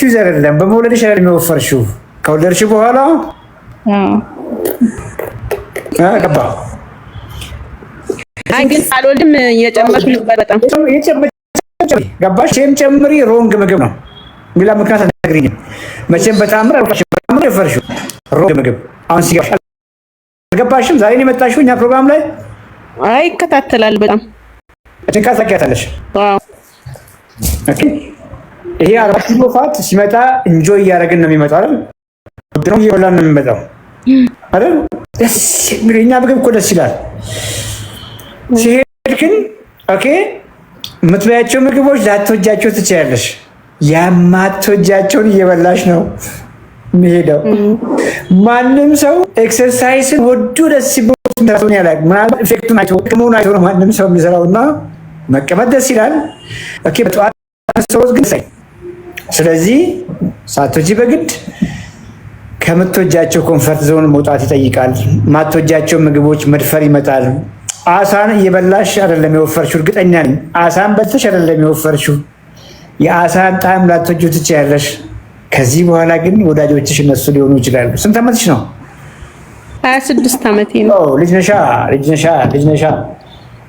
ኤክስኪውዝ አይደለም። በመውለድሽ አይደለም የወፈርሽው ከወለድሽ በኋላ ገባ። አይ ግን አልወልድም እየጨመርኩ ነበር በጣም ገባሽ። ጨምሪ ሮንግ ምግብ ነው ሌላ ምክንያት አትነግሪኝም። መቼም በታምር የወፈርሽው ሮንግ ምግብ አሁን ሲገባሽ አልገባሽም። ዛሬ ነው የመጣሽው እኛ ፕሮግራም ላይ። አይ ይከታተላል በጣም ጭንቀት ታውቂያታለሽ። ኦኬ ይሄ 40 ኪሎ ፋት ሲመጣ እንጆይ እያደረግን ነው የሚመጣው አይደል? ነው እየበላን ነው የሚመጣው አይደል? ደስ የሚለኛ ምግብ እኮ ደስ ይላል። ሲሄድ ግን ኦኬ የምትበያቸው ምግቦች ላትወጃቸው ትችያለሽ። የማትወጃቸውን እየበላሽ ነው የሚሄደው። ማንም ሰው ኤክሰርሳይስን ወዶ ደስ ይበላል ያላል። ምናልባት ኢፌክቱን አይቶ ጥቅሙን አይቶ ነው ማንም ሰው የሚሰራውና መቀመጥ ደስ ይላል። ኦኬ በጠዋት ሰውስ ግን ሳይ ስለዚህ ሳትወጂ በግድ ከምትወጃቸው ኮንፈርት ዞን መውጣት ይጠይቃል። ማትወጃቸው ምግቦች መድፈር ይመጣል። አሳን እየበላሽ አይደለም የወፈርሽው፣ እርግጠኛ ነኝ። አሳን በልተሽ አይደለም የወፈርሽው። የአሳን ጣዕም ላትወጂው ትችያለሽ። ከዚህ በኋላ ግን ወዳጆችሽ እነሱ ሊሆኑ ይችላሉ። ስንት ዓመትሽ ነው? 26 ዓመቴ ነው። ልጅ ነሻ።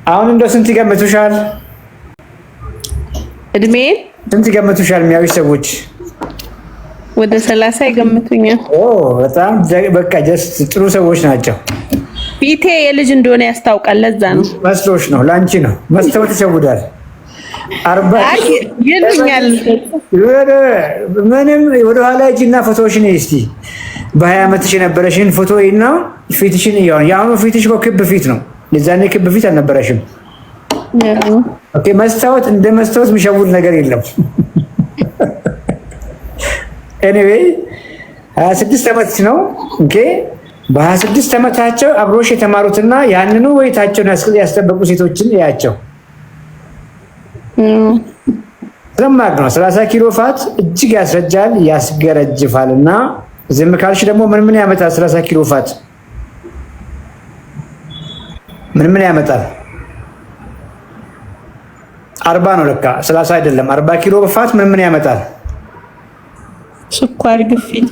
አሁን እንደው ስንት ይገምቱሻል? እድሜ ስንት ይገምቱሻል? የሚያዩሽ ሰዎች ወደ 30 ይገምቱኛል። በጣም በቃ ጀስት ጥሩ ሰዎች ናቸው። ፊቴ የልጅ እንደሆነ ያስታውቃል። ለዛ ነው መስሎሽ ነው። ላንቺ ነው መስታወት ይሸውዳል። 40 ይልኛል። ምንም ወደ ኋላ ሂጂና ፎቶሽን እስቲ በ20 ዓመትሽ የነበረሽን ፎቶ እና ፊትሽን ይያው። ያሁኑ ፊትሽ እኮ ክብ ፊት ነው። የዛኔ ክብ ፊት አልነበረሽም። ኦኬ መስታወት እንደ መስታወት የሚሸውድ ነገር የለም። ኤኒዌይ 26 ዓመት ነው። ኦኬ በ26 ዓመታቸው አብሮሽ የተማሩትና ያንኑ ወይታቸውን ያስጠበቁ ሴቶችን ያያቸው። ስለማቅ ነው 30 ኪሎ ፋት እጅግ ያስረጃል፣ ያስገረጅፋልና ዝም ካልሽ ደግሞ ምን ያመጣል? 30 ኪሎ ፋት ምን ያመጣል? 40 ነው ለካ 30 አይደለም። 40 ኪሎ ፋት ምን ያመጣል? ስኳር፣ ግፊት።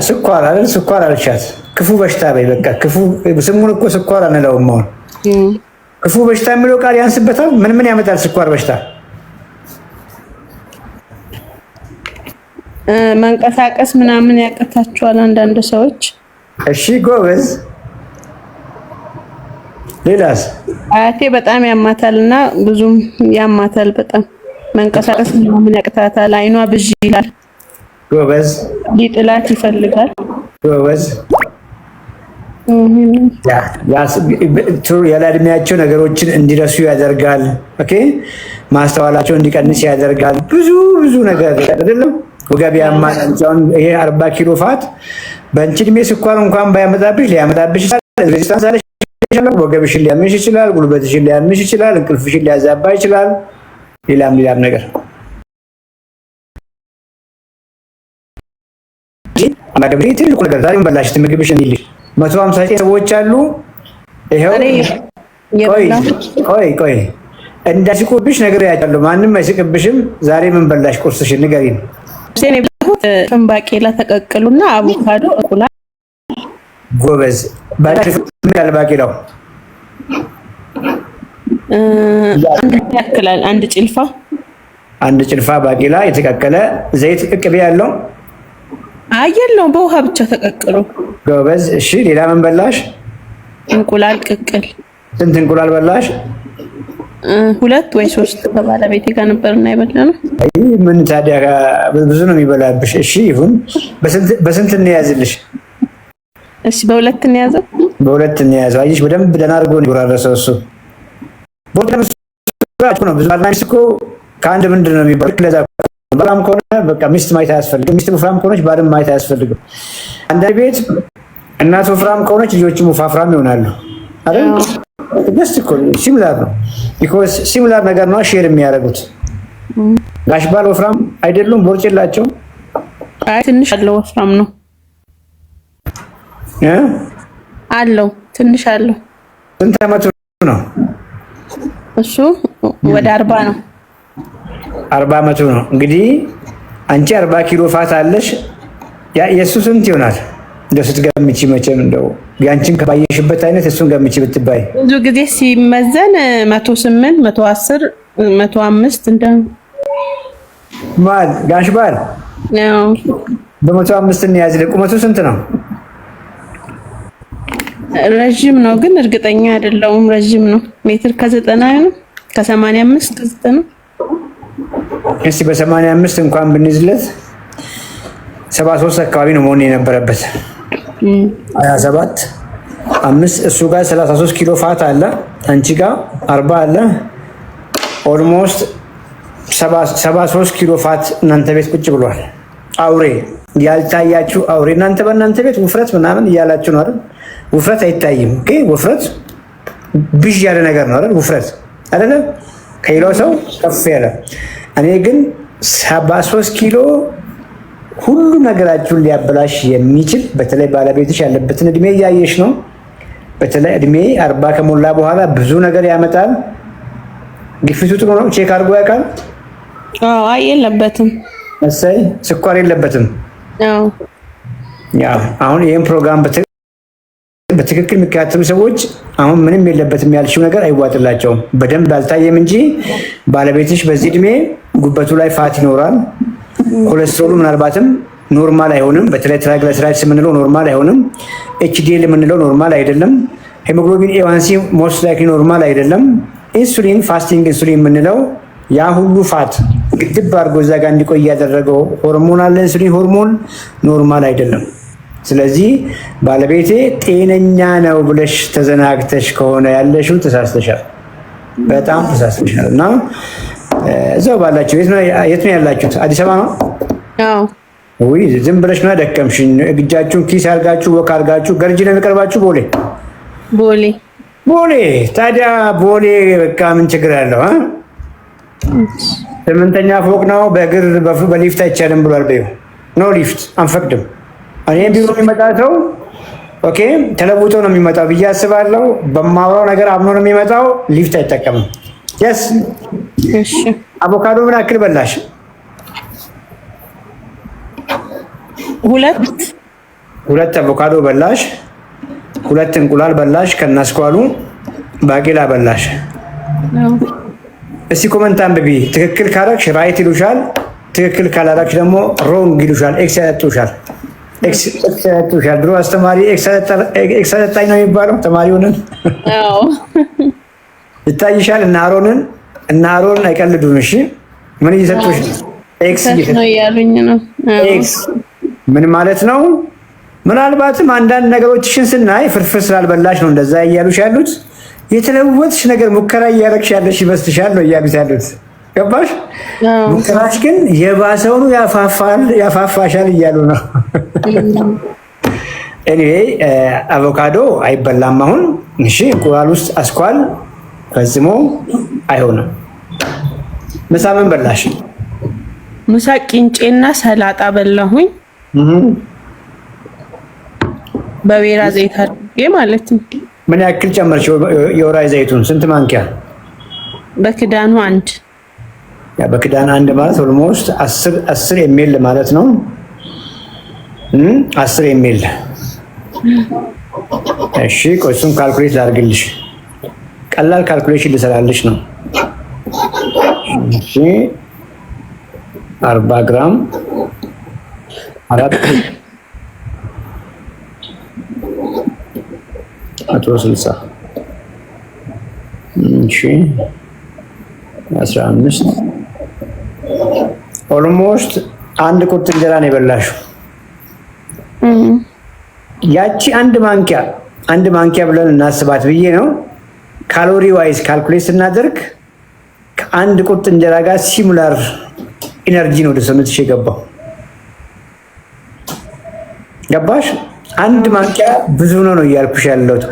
ስኳር አይደል? ስኳር አልሻት። ክፉ በሽታ በይ በቃ። ክፉ ስሙን እኮ ስኳር አንለውም። አሁን ክፉ በሽታ የሚለው ቃል ያንስበታል። ምን ያመጣል ስኳር በሽታ? መንቀሳቀስ ምናምን ያቀታቸዋል አንዳንድ ሰዎች። እሺ ጎበዝ። ሌላስ? አያቴ በጣም ያማታልና ብዙም ያማታል በጣም መንቀሳቀስ ምናምን ያቀታታል። አይኗ ብዥ ይላል። ጎበዝ። ሊጥላት ይፈልጋል። ጎበዝ። ያለ እድሜያቸው ነገሮችን እንዲረሱ ያደርጋል። ኦኬ ማስተዋላቸው እንዲቀንስ ያደርጋል። ብዙ ነገር አይደለም። ወገብ ያማል። ይሄ 40 ኪሎ ፋት በአንቺ እድሜ ስኳር እንኳን ባያመጣብሽ ሊያመጣብሽ ይችላል። ሬዚስታንስ አለሽ። ወገብሽን ሊያምሽ ይችላል። ጉልበትሽን ሊያምሽ ይችላል። እንቅልፍሽን ሊያዛባ ይችላል። ሌላም ነገር አማደብሪ ትልቁ ነገር ዛሬ በላሽት ምግብሽን ይልሽ 159 ሰዎች አሉ። ይሄው ቆይ እንዳስቁብሽ ነገር ያቻለሁ። ማንም አይስቅብሽም። ዛሬ ምን በላሽ? ቁርስሽን ንገሪኝ። እኔ በላሁት ባቄላ ተቀቅሉና አቮካዶ እንቁላል። ጎበዝ። ባቄላው አንድ ጭልፋ ባቄላ የተቀቀለ ዘይት ቅቤ ያለው አየለው በውሃ ብቻ ተቀቅሎ። ጎበዝ። እሺ ሌላ ምን በላሽ? እንቁላል ቅቅል። ስንት እንቁላል በላሽ? 2 ወይ 3 ከባለቤቴ ጋር ነበርና የበላነው። ምን ታዲያ ብዙ ነው የሚበላብሽ። እሺ ይሁን። በስንት እንያዝልሽ? እሺ በ2 እንያዘው። በ2 እንያዘው። አይሽ በደንብ ደህና አድርጎ ነው የጎራረሰው እሱ። ነው ብዙ አላንስ እኮ ከአንድ ምንድን ነው የሚባለው? ለዛ ባላም ከሆነ በቃ ሚስት ማየት አያስፈልግም። ሚስት ወፍራም ከሆነች ባልም ማየት አያስፈልግም። አንዳንድ ቤት እናት ወፍራም ከሆነች ልጆችም ወፋፍራም ይሆናሉ አይደል? ደስ እኮ ሲሚላር ነው። ቢኮዝ ሲሚላር ነገር ነው ሼር የሚያደርጉት። ጋሽ ባል ወፍራም አይደሉም? ቦርጭ የላቸውም? አይ ትንሽ አለው፣ ወፍራም ነው አለው፣ ትንሽ አለው። ስንት ዓመቱ ነው እሱ? ወደ 40 ነው። 40 ዓመቱ ነው። እንግዲህ አንቺ 40 ኪሎ ፋት አለሽ። የእሱ ስንት ይሆናል? እንደው ስትገምቺ መቼም እንደው ያንቺን ከባየሽበት አይነት እሱን ገምቺ ብትባይ ብዙ ጊዜ ሲመዘን 108 110 105 እንደ ማል ጋሽ ባል ነው። በ105 እንያዝ። ቁመቱ ስንት ነው? ረጅም ነው ግን እርግጠኛ አይደለሁም። ረጅም ነው። ሜትር ከ90 ነው ከ85 ከ90 ነው። እስቲ በ85 እንኳን ብንይዝለት 73 አካባቢ ነው መሆን የነበረበት። 27 5 እሱ ጋር 33 ኪሎ ፋት አለ፣ አንቺ ጋር 40 አለ። ኦልሞስት 73 ኪሎ ፋት እናንተ ቤት ቁጭ ብሏል። አውሬ ያልታያችሁ አውሬ። እናንተ በእናንተ ቤት ውፍረት ምናምን እያላችሁ ነው አይደል? ውፍረት አይታይም። ኦኬ ውፍረት ብዥ ያለ ነገር ነው አይደል? ውፍረት አይደለ? ከሌላው ሰው ከፍ ያለ። እኔ ግን 73 ኪሎ ሁሉ ነገራችሁን ሊያበላሽ የሚችል በተለይ ባለቤትሽ ያለበትን እድሜ እያየሽ ነው። በተለይ እድሜ 40 ከሞላ በኋላ ብዙ ነገር ያመጣል። ግፊቱ ጥሩ ነው። ቼክ አድርጎ ያውቃል? አዎ፣ አይ የለበትም። መሰይ ስኳር የለበትም። አዎ፣ ያው አሁን ይሄን ፕሮግራም በትክክል የሚከታተሉ ሰዎች አሁን ምንም የለበትም ያልሽው ነገር አይዋጥላቸውም። በደንብ አልታየም እንጂ ባለቤትሽ በዚህ እድሜ ጉበቱ ላይ ፋት ይኖራል። ኮሌስትሮሉ ምናልባትም ኖርማል አይሆንም። በተለይ ትራይግሊሰራይድስ የምንለው ኖርማል አይሆንም። ኤችዲኤል የምንለው ኖርማል አይደለም። ሄሞግሎቢን ኤዋንሲ ሞስት ላይክሊ ኖርማል አይደለም። ኢንሱሊን ፋስቲንግ ኢንሱሊን የምንለው ያ ሁሉ ፋት ግድብ አድርጎ እዛ ጋር እንዲቆይ ያደረገው ሆርሞን አለ። ኢንሱሊን ሆርሞን ኖርማል አይደለም። ስለዚህ ባለቤቴ ጤነኛ ነው ብለሽ ተዘናግተሽ ከሆነ ያለሽው ተሳስተሻል፣ በጣም ተሳስተሻል። እና እዛው ባላችሁ የት ነው ያላችሁት? አዲስ አበባ ነው? አዎ። ውይ ዝም ብለሽ ነው ደከምሽኝ። እጃችሁን ኪስ አድርጋችሁ ወክ አድርጋችሁ ገርጂ ነው የሚቀርባችሁ? ቦሌ። ታዲያ ቦሌ በቃ ምን ችግር አለው? 8ኛ ፎቅ ነው። በእግር በሊፍት አይቻልም ብሏል። በይው ኖ ሊፍት አንፈቅድም። እኔ ቢሮ የሚመጣ ሰው ኦኬ ተለውጦ ነው የሚመጣው ብዬ አስባለሁ። በማውራው ነገር አምኖ ነው የሚመጣው። ሊፍት አይጠቀምም። የስ እሺ። አቮካዶ ምን ያክል በላሽ? 2 አቮካዶ በላሽ። 2 እንቁላል በላሽ ከናስኳሉ። ባቄላ በላሽ። እስቲ ኮመንት አንብቢ። ትክክል ካረግሽ ራይት ይሉሻል፣ ትክክል ካላረግሽ ደግሞ ሮንግ ይሉሻል። ኤክስ ያጠጡሻል። ድሮ አስተማሪ ኤክስ አጠጣኝ ነው የሚባለው። ተማሪ ሆነን ይታይሻል። እና አሮንን አይቀልዱም። እሺ ምን እየሰጡሽ? ኤክስ ነው ያሉኝ ነው። ኤክስ ምን ማለት ነው? ምናልባትም አንዳንድ ነገሮችሽን ስናይ ፍርፍር ስላልበላሽ ነው እንደዛ እያሉሽ ያሉት። የተለወጥሽ ነገር ሙከራ እያደረግሽ ያለሽ ይመስልሻል ነው እያሉት ያሉት። ገባሽ? ሙከራሽ ግን የባሰውኑ ያፋፋሻል እያሉ ነው። ኤኒዌይ አቮካዶ አይበላም አሁን። እሺ እንቁላል ውስጥ አስኳል ፈጽሞ አይሆንም። ምሳ ምን በላሽ? ምሳ ቂንጬና ሰላጣ በላሁኝ። በወይራ ዘይት አድርጌ ማለት ነው። ምን ያክል ጨመርሽ? የወይራ ዘይቱን ስንት ማንኪያ? በክዳኑ 1። ያ በክዳን 1 ማለት ኦልሞስት 10 ኤምኤል ማለት ነው። 10 ኤምኤል። እሺ ቆይ እሱን ካልኩሌት ላድርግልሽ። ቀላል ካልኩሌሽን ልሰራልሽ ነው። እሺ 40 ግራም 160 እሺ 15 ኦልሞስት 1 ቁርጥ እንጀራ ነው የበላሽው። ያቺ 1 ማንኪያ ብለን እናስባት ብዬ ነው። ካሎሪ ዋይዝ ካልኩሌት ስናደርግ ከ1 ቁርጥ እንጀራ ጋር ሲሙላር ኢነርጂ ነው ወደ ሰውነትሽ የገባው። ገባሽ? 1 ማንኪያ ብዙ ነው እያልኩሽ ያለሁት።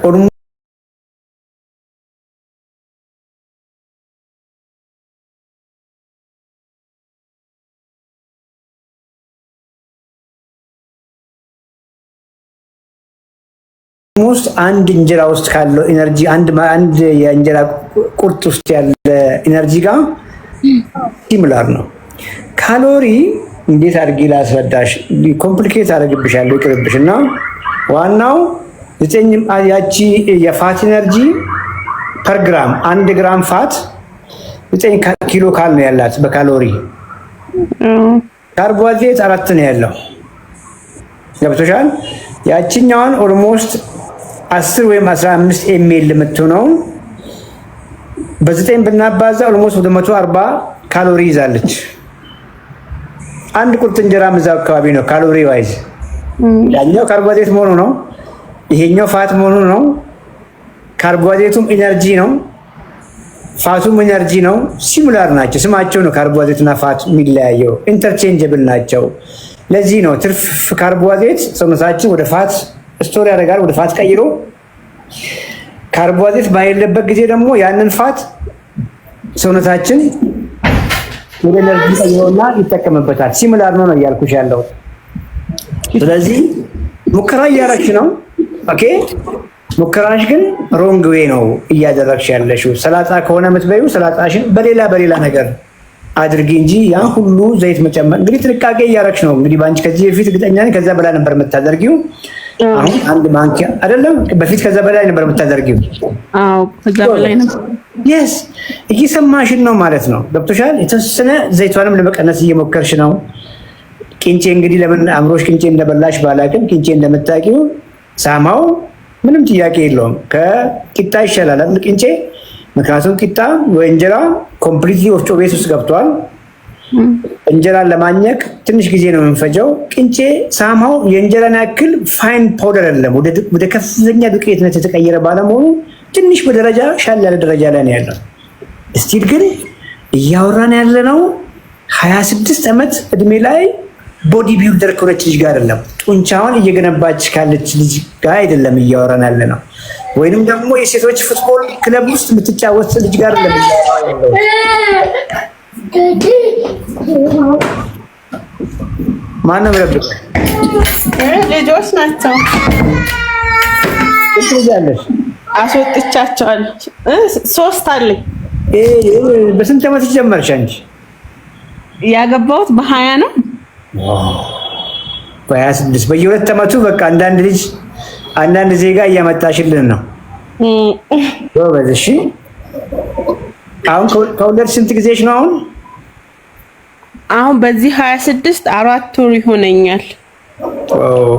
ኦልሞስት 1 እንጀራ ውስጥ ካለው ኢነርጂ አንድ የእንጀራ ቁርጥ ውስጥ ያለ ኢነርጂ ጋር ሲሙላር ነው። ካሎሪ እንዴት አድርጌ ላስረዳሽ? ኮምፕሊኬት አደርግብሻለሁ፣ ይቅርብሽ። እና ዋናው ያቺ የፋት ኢነርጂ ፐር ግራም 1 ግራም ፋት 9 ኪሎ ካል ነው ያላት በካሎሪ። ካርቦሃይድሬት 4 ነው ያለው። ገብቶሻል? ያቺኛዋን ኦልሞስት 10 ወይም 15 ኤምኤል የምትሆነው በ9 ብናባዛ ኦልሞስት ወደ 140 ካሎሪ ይዛለች። አንድ ቁርጥ እንጀራ እዛው አካባቢ ነው ካሎሪ ዋይዝ። ያኛው ካርቦሃይድሬት መሆኑ ነው፣ ይሄኛው ፋት መሆኑ ነው። ካርቦሃይድሬቱም ኢነርጂ ነው፣ ፋቱም ኢነርጂ ነው። ሲሙላር ናቸው። ስማቸው ነው ካርቦሃይድሬትና ፋት የሚለያየው፣ ኢንተርቼንጀብል ናቸው። ለዚህ ነው ትርፍ ካርቦሃይድሬት ሰውነታችን ወደ ፋት ስቶር ያደርጋል፣ ወደ ፋት ቀይሮ። ካርቦሃይድሬት ባይለበት ጊዜ ደግሞ ያንን ፋት ሰውነታችን ወደ ኤነርጂ ቀይሮና ይጠቀምበታል። ሲሙላር ነው እያልኩሽ ያለው። ስለዚህ ሙከራ እያደረግሽ ነው። ኦኬ፣ ሙከራሽ ግን ሮንግ ዌይ ነው እያደረግሽ ያለሽው። ሰላጣ ከሆነ የምትበይው ሰላጣሽን በሌላ ነገር አድርጊ እንጂ ያን ሁሉ ዘይት መጨመር። እንግዲህ ጥንቃቄ እያደረግሽ ነው። እንግዲህ ባንቺ ከዚህ በፊት እርግጠኛ ነኝ ከዛ በላይ ነበር የምታደርጊው። አሁን አንድ ማንኪያ አይደለም፣ በፊት ከዛ በላይ ነበር የምታደርጊው። አዎ ከዛ በላይ ነው። የስ እየሰማሽን ነው ማለት ነው። ገብቶሻል? የተወሰነ ዘይቷንም ለመቀነስ እየሞከርሽ ነው። ቂንጬ እንግዲህ ለምን አምሮሽ ቂንጬ እንደበላሽ ባላቅም ቂንጬ እንደምታውቂው ሳማው ምንም ጥያቄ የለውም። ከቂጣ ይሻላል አይደል ቂንጬ? ምክንያቱም ቂጣ ወይ እንጀራ ኮምፕሊትሊ ወፍጮ ቤት ውስጥ ገብቷል። እንጀራን ለማኘክ ትንሽ ጊዜ ነው የምንፈጀው። ቂንጬ ሳማው የእንጀራን ያክል ፋይን ፓውደር አይደለም፣ ወደ ከፍተኛ ዱቄትነት የተቀየረ ባለመሆኑ ትንሽ በደረጃ ሻል ያለ ደረጃ ላይ ነው ያለው። እስቲል ግን እያወራን ያለ ነው 26 ዓመት እድሜ ላይ ቦዲ ቢልደር ከሆነች ልጅ ጋር አይደለም፣ ጡንቻውን እየገነባች ካለች ልጅ ጋር አይደለም እያወራን ያለ ነው። ወይንም ደግሞ የሴቶች ፉትቦል ክለብ ውስጥ የምትጫወት ልጅ ጋር አይደለም። ማነው ረብቅ? ልጆች ናቸው። ትያለሽ? አስወጥቻቸዋለሁ። 3 አለኝ። በስንት ዓመት ጀመርሽ አንቺ? ያገባሁት በ20 ነው። በ26 በየ2 ዓመቱ በቃ አንዳንድ ዜጋ እያመጣሽልን ነው። ጎበዝ። እሺ አሁን ከወለድሽ ስንት ጊዜሽ ነው አሁን? አሁን በዚህ 26 4 ወር ይሆነኛል።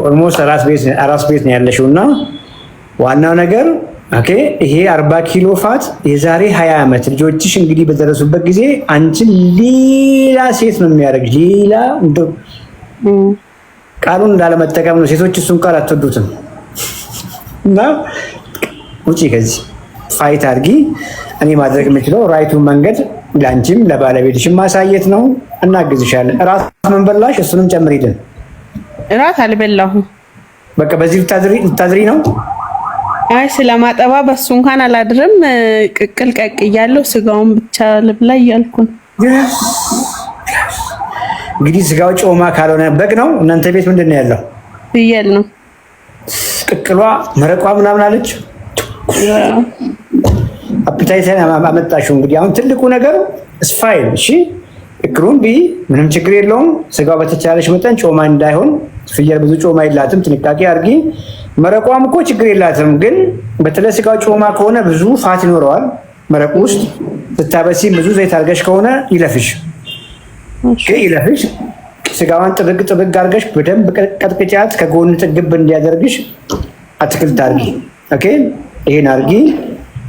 ኦልሞስት አራስ ቤት ነው ያለሽው። እና ዋናው ነገር ኦኬ፣ ይሄ 40 ኪሎ ፋት የዛሬ 20 ዓመት ልጆችሽ እንግዲህ በደረሱበት ጊዜ አንቺን ሌላ ሴት ነው የሚያደርግሽ። ሌላ እንደው ቃሉን እንዳለመጠቀም ነው። ሴቶች እሱን ቃል አትወዱትም። እና ውጪ ከዚህ ፋይት አድርጊ። እኔ ማድረግ የምችለው ራይቱን መንገድ ለአንቺም ለባለቤትሽም ማሳየት ነው። እናግዝሻለን። እራት ምን በላሽ? እሱንም ጨምሪልን። እራት አልበላሁም። በቃ በዚህ ልታድሪ ነው? አይ ስለማጠባ በሱ እንኳን አላድርም። ቅቅል ቀቅያለሁ። ስጋውን ብቻ ልብላ እያልኩ ነው። እንግዲህ ስጋው ጮማ ካልሆነ በግ ነው። እናንተ ቤት ምንድን ነው ያለው? ፍየል ነው። ቅቅሏ መረቋ ምናምን አለች። አፕታይተን አመጣሽው። እንግዲህ አሁን ትልቁ ነገር ስፋይል። እሺ ቅቅሉን ምንም ችግር የለውም። ስጋው በተቻለሽ መጠን ጮማ እንዳይሆን። ፍየል ብዙ ጮማ የላትም፣ ጥንቃቄ አድርጊ። መረቋም እኮ ችግር የላትም፣ ግን በተለይ ስጋው ጮማ ከሆነ ብዙ ፋት ይኖረዋል መረቁ ውስጥ። ስታበሲ ብዙ ዘይት አድርገሽ ከሆነ ይለፍሽ። ይለፍሽ። ስጋዋን ጥብቅ አድርገሽ በደንብ ቀጥቅጫት፣ ከጎን ጥግብ እንዲያደርግሽ አትክልት አድርጊ። ኦኬ ይሄን አድርጊ።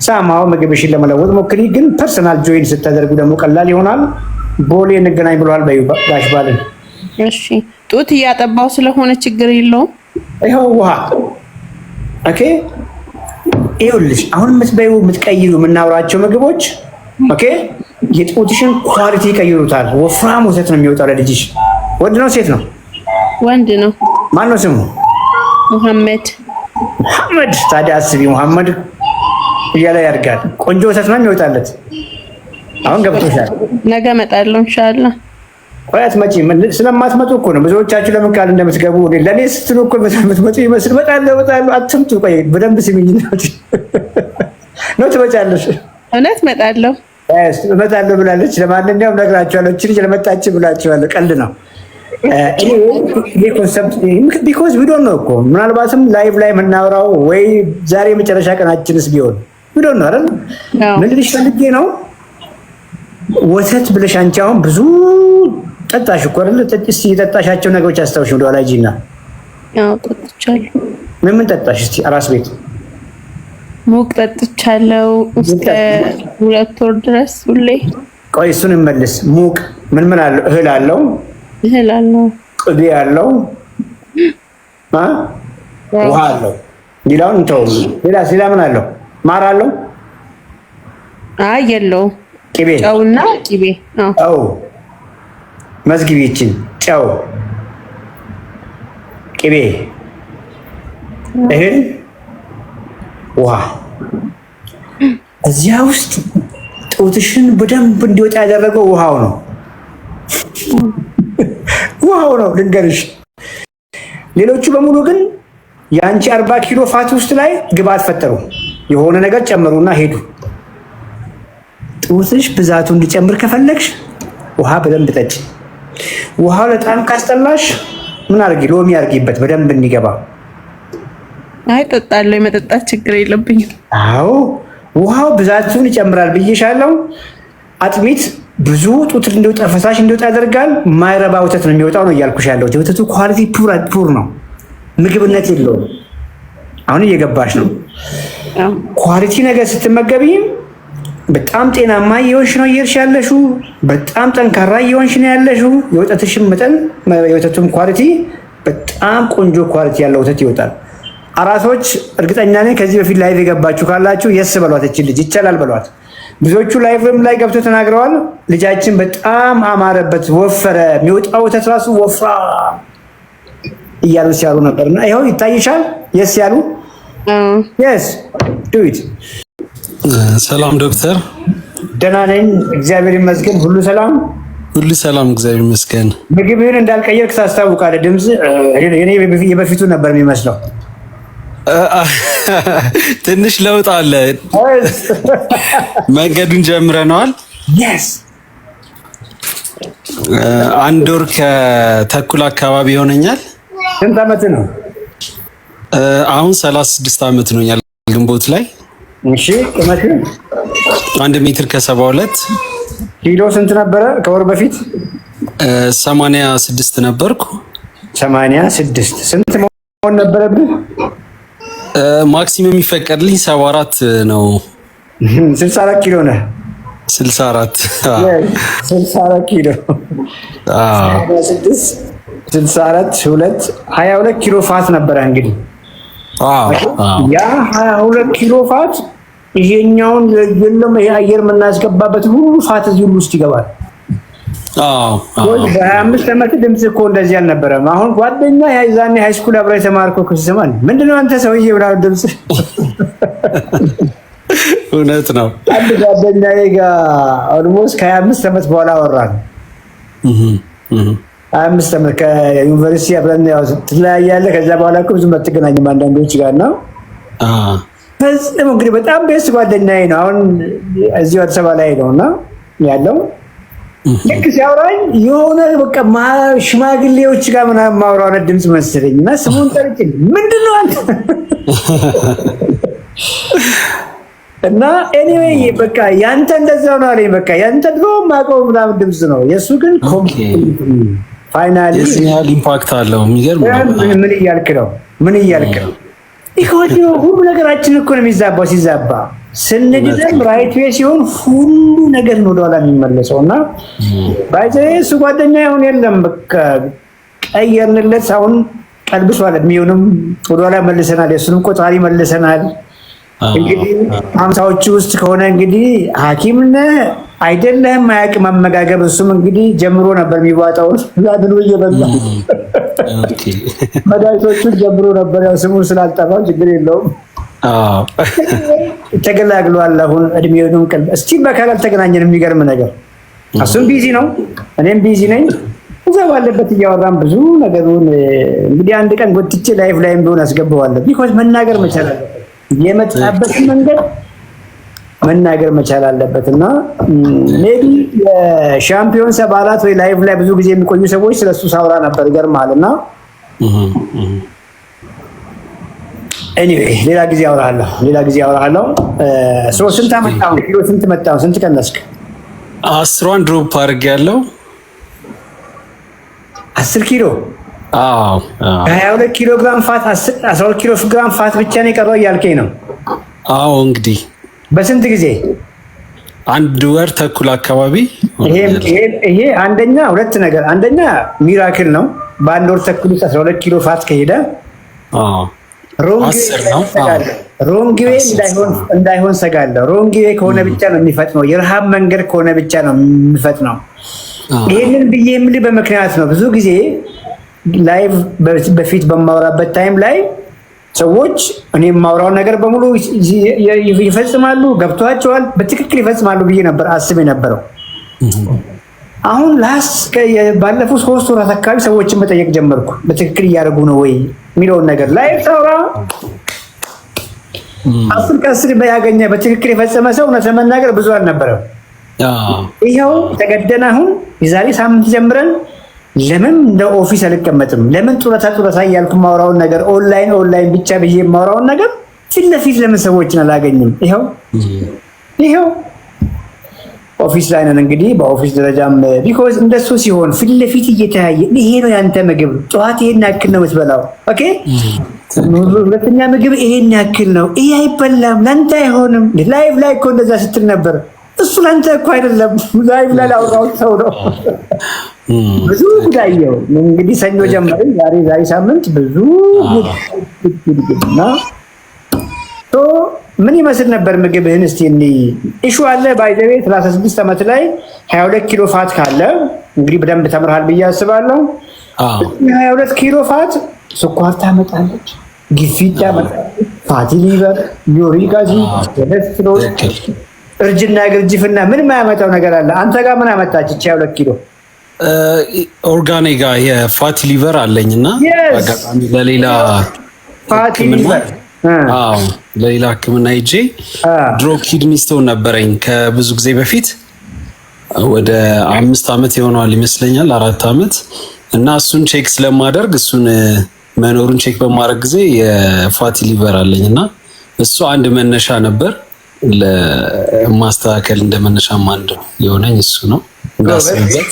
ሳማው ምግብሽን ለመለወጥ ሞክሪ፣ ግን ፐርሰናል ጆይን ስታደርጉ ደግሞ ቀላል ይሆናል። ቦሌ እንገናኝ ብለዋል ጋሽ ባልን። እሺ ጡት እያጠባው ስለሆነ ችግር የለውም። ይኸው ውሃ። ኦኬ ይኸውልሽ አሁን የምትበይው የምትቀይሩ የምናወራቸው ምግቦች ኦኬ የጡትሽን ኳሊቲ ይቀይሩታል። ወፍራም ወተት ነው የሚወጣው ለልጅሽ። ወንድ ነው ሴት ነው? ወንድ ነው። ማን ነው ስሙ? መሐመድ። ታዲያ አስቢ፣ መሐመድ እያለ ያድጋል። ቆንጆ ወተት ነው የሚወጣለት። አሁን ገብቶሻል። ነገ እመጣለሁ ኢንሻአላህ። ቆይ አትመጪም? ስለማትመጡ እኮ ነው ብዙዎቻችሁ ለምን ቃል እንደምትገቡ ለኔ ስትሉ እኮ የምትመጡ ይመስል። እመጣለሁ አትምጡ። ቆይ በደንብ ስሚኝ ነው ትመጫለሽ። እውነት እመጣለሁ ብላለች። ለማንኛውም ነግራችኋለሁ። እቺ ልጅ ለመጣች ብላችኋለሁ። ቀልድ ነው። ቢኮዝ ዊዶን ነው እኮ ምናልባትም ላይቭ ላይ የምናወራው ወይ ዛሬ የመጨረሻ ቀናችንስ ቢሆን ዊዶን ነው አይደል? ምን ልልሽ ፈልጌ ነው ወተት ብለሽ አንቺ አሁን ብዙ ጠጣሽ እኮ አይደል? እስኪ የጠጣሻቸው ነገሮች አስታውሽ ወደኋላ ሂጂና። አዎ ጠጥቻለሁ። ምን ጠጣሽ እስኪ? አራስ ቤት ሙቅ ጠጥቻለሁ እስከ 2 ወር ድረስ ሁሌ። ቆይ እሱን እንመልስ። ሙቅ ምን አለው? እህል አለው፣ ቅቤ አለው፣ ውሃ አለው። ሌላውን እንተው። ሌላ ምን አለው? ማር አለው? አይ የለው። ቅቤ፣ ጨውና ቅቤ። አዎ መዝግቢችን። ጨው፣ ቅቤ፣ እህል፣ ውሃ። እዚያ ውስጥ ጡትሽን በደንብ እንዲወጣ ያደረገው ውሃው ነው። ውሃው ነው ልንገርሽ። ሌሎቹ በሙሉ ግን የአንቺ 40 ኪሎ ፋት ውስጥ ላይ ግብአት ፈጠሩ። የሆነ ነገር ጨመሩና ሄዱ። ጡትሽ ብዛቱ እንዲጨምር ከፈለግሽ ውሃ በደንብ ጠጪ። ውሃው በጣም ካስጠላሽ ምን አድርጊ? ሎሚ አድርጊበት በደንብ እንዲገባ። አይ ጠጣለሁ፣ የመጠጣት ችግር የለብኝም። አዎ ውሃው ብዛቱን ይጨምራል ብዬሻለሁ። አጥሚት ብዙ ጡት እንዲወጣ ፈሳሽ እንዲወጣ ያደርጋል። ማይረባ ወተት ነው የሚወጣው ነው እያልኩሽ ያለሁት። የወተቱ ኳሊቲ ፑር ነው፣ ምግብነት የለውም። አሁን እየገባሽ ነው። ኳሊቲ ነገር ስትመገቢ በጣም ጤናማ እየሆንሽ ነው እየሄድሽ ያለሽው። በጣም ጠንካራ እየሆንሽ ነው ያለሽው። የወተትሽም መጠን የወተቱም ኳሊቲ በጣም ቆንጆ ኳሊቲ ያለው ወተት ይወጣል። አራሶች እርግጠኛ ነኝ ከዚህ በፊት ላይቭ የገባችሁ ካላችሁ የስ በሏት፣ እቺ ልጅ ይቻላል በሏት። ብዙዎቹ ላይቭም ላይ ገብቶ ተናግረዋል። ልጃችን በጣም አማረበት፣ ወፈረ፣ የሚወጣው ወተት ራሱ ወፍራ እያሉ ሲያሉ ነበርና ይኸው ይታይሻል። የስ ያሉ የስ ዱት። ሰላም ዶክተር። ደህና ነኝ እግዚአብሔር ይመስገን። ሁሉ ሰላም፣ ሁሉ ሰላም እግዚአብሔር ይመስገን። ምግብህን እንዳልቀየርክ ታስታውቃለህ። ድምፅ የኔ የበፊቱ ነበር የሚመስለው። ትንሽ ለውጥ አለ። መንገዱን ጀምረነዋል። አንድ ወር ከተኩል አካባቢ ይሆነኛል። ስንት ዓመት ነው? አሁን 36 ዓመት ነኛል ግንቦት ላይ። እሺ ቁመት 1 ሜትር ከ72። ኪሎ ስንት ነበረ ከወር በፊት? 86 ነበርኩ። 86 ስንት መሆን ነበረብህ? ማክሲመም የሚፈቀድልኝ 74 ነው። 64 ኪሎ ነህ? 64 64 ኪሎ 66 64 22 ኪሎ ፋት ነበረ እንግዲህ። ያ 22 ኪሎ ፋት ይሄኛውን የለም ይሄ አየር የምናስገባበት ሁሉ ፋት እዚህ ሁሉ ውስጥ ይገባል። በ25 ዓመት ድምጽ እኮ እንደዚህ አልነበረም። አሁን ጓደኛ ያይዛኔ ሃይስኩል አብረህ የተማርከው ከሰማን ምንድነው አንተ ሰውዬ ብላው ድምጽ እውነት ነው። አንድ ጓደኛዬ ጋር ኦልሞስት ከ25 ዓመት በኋላ አወራን። 25 ዓመት ከዩኒቨርሲቲ አብረን ያው ትለያያለህ። ከዛ በኋላ እኮ ብዙ አትገናኝም አንዳንዶች ጋር ነው። ፈጽሞ እንግዲህ በጣም ቤስት ጓደኛዬ ነው። አሁን እዚህ አዲስ አበባ ላይ ነውና ያለው ልክ ሲያወራኝ የሆነ በቃ ሽማግሌዎች ጋር ምናምን ማውራው ድምፅ መሰለኝ እና ስሙን ጠርቼ ምንድነው አንተ እና ኤኒዌይ በቃ ያንተ እንደዛው ነው አለኝ። በቃ ያንተ ድሮ ማቀው ምናምን ድምፅ ነው፣ የሱ ግን ፋይናሊ የሲግናል ኢምፓክት አለው። የሚገርም ምን እያልክ ነው? ምን እያልክ ነው? ኢኮዲ ሁሉ ነገራችን እኮ ነው የሚዛባው። ሲዛባ ስንድዘም ራይት ዌይ ሲሆን ሁሉ ነገር ነው ወደኋላ የሚመለሰው እና ባይዘ እሱ ጓደኛ ይሁን የለም በቃ ቀየርንለት። አሁን ቀልብሷል። የሚሆንም ወደኋላ መልሰናል። የሱንም ቆጣሪ መልሰናል። እንግዲህ 50ዎቹ ውስጥ ከሆነ እንግዲህ ሐኪም ነህ አይደለህም አያውቅም አመጋገብ። እሱም እንግዲህ ጀምሮ ነበር የሚዋጣው ዛድሩ እየበላ መድኃኒቶቹን ጀምሮ ነበር። ያው ስሙን ስላልጠራው ችግር የለውም። ተገላግሏል። አሁን እድሜውንም ቀል እስቲ በካል አልተገናኘንም። የሚገርም ነገር እሱም ቢዚ ነው፣ እኔም ቢዚ ነኝ። እዛ ባለበት እያወራን ብዙ ነገሩን እንግዲህ አንድ ቀን ጎትቼ ላይፍ ላይም ቢሆን አስገባዋለሁ። ቢኮዝ መናገር መቻል አለበት። የመጣበት መንገድ መናገር መቻል አለበት እና ሜቢ የሻምፒዮንስ አባላት ወይ ላይቭ ላይ ብዙ ጊዜ የሚቆዩ ሰዎች ስለሱ ሳውራ ነበር ይገርማል እና ኤኒዌይ ሌላ ጊዜ አወራለሁ ስንት አመጣው ኪሎ ስንት መጣው ስንት ቀነስክ 10 ድሮፕ አድርጌያለሁ 10 ኪሎ 22 ኪሎ ግራም ፋት 12 ኪሎ ግራም ፋት ብቻ ነው የቀረው እያልከኝ ነው እንግዲህ በስንት ጊዜ አንድ ወር ተኩል አካባቢ ይሄ አንደኛ ሁለት ነገር አንደኛ ሚራክል ነው በአንድ ወር ተኩል 12 ኪሎ ፋት ከሄደ ሮንግ ዌይ እንዳይሆን ሰጋለሁ ሮንግ ዌይ ከሆነ ብቻ ነው የሚፈጥነው የረሃብ መንገድ ከሆነ ብቻ ነው የሚፈጥነው ይሄንን ብዬ የምልህ በምክንያት ነው ብዙ ጊዜ ላይቭ በፊት በማወራበት ታይም ላይ ሰዎች እኔ የማወራው ነገር በሙሉ ይፈጽማሉ ገብቷቸዋል በትክክል ይፈጽማሉ ብዬ ነበር አስብ የነበረው አሁን ባለፉት 3 ወራት አካባቢ ሰዎችን መጠየቅ ጀመርኩ በትክክል እያደረጉ ነው ወይ የሚለውን ነገር ላይቭ ሳውራ 10 ያገኘ በትክክል የፈጸመ ሰው እውነት ለመናገር ብዙ አልነበረም ይኸው ተገደና አሁን የዛሬ ሳምንት ጀምረን ለምን እንደ ኦፊስ አልቀመጥም ለምን ጡረታ እያልኩ ማውራውን ነገር ኦንላይን ብቻ ብዬ ማውራውን ነገር ፊት ለፊት ለምን ሰዎችን አላገኝም ይኸው ኦፊስ ላይ ነን እንግዲህ በኦፊስ ደረጃም ቢኮዝ እንደሱ ሲሆን ፊት ለፊት እየተያየ ይሄ ነው ያንተ ምግብ ጠዋት ይሄን ያክል ነው የምትበላው ኦኬ ሁለተኛ ምግብ ይሄን ያክል ነው ይሄ አይበላም ለአንተ አይሆንም ላይቭ ላይ እኮ እንደዛ ስትል ነበር እሱ ለአንተ እኮ አይደለም ላይቭ ላይ ላውራው ሰው ነው ብዙ ጉዳየው እንግዲህ ሰኞ ጀምረን ዛሬ ሳምንት ብዙ ጉዳይና ምን ይመስል ነበር ምግብህን እስቲ ኢሹ አለ ባይዘቤ 36 ዓመት ላይ 22 ኪሎ ፋት ካለ እንግዲህ በደንብ ተምርሃል ብዬ አስባለሁ 22 ኪሎ ፋት ስኳር ታመጣለች ግፊት ታመጣለች ፋቲ ሊቨር ዩሪክ አሲድ ኮሌስትሮል እርጅና ግርጅፍና ምን ማያመጣው ነገር አለ አንተ ጋር ምን አመጣች 22 ኪሎ ኦርጋኒክ የፋቲ ሊቨር አለኝና አጋጣሚ ለሌላ ፋቲ ሊቨር ለሌላ ህክምና ሄጄ ድሮ ኪድኒ ስቶን ነበረኝ ከብዙ ጊዜ በፊት ወደ 5 ዓመት ይሆናል ይመስለኛል 4 ዓመት እና እሱን ቼክ ስለማደርግ እሱን መኖሩን ቼክ በማድረግ ጊዜ የፋቲ ሊቨር አለኝና እሱ አንድ መነሻ ነበር ለማስተካከል እንደመነሻ አንድ የሆነኝ እሱ ነው እንዳስብበት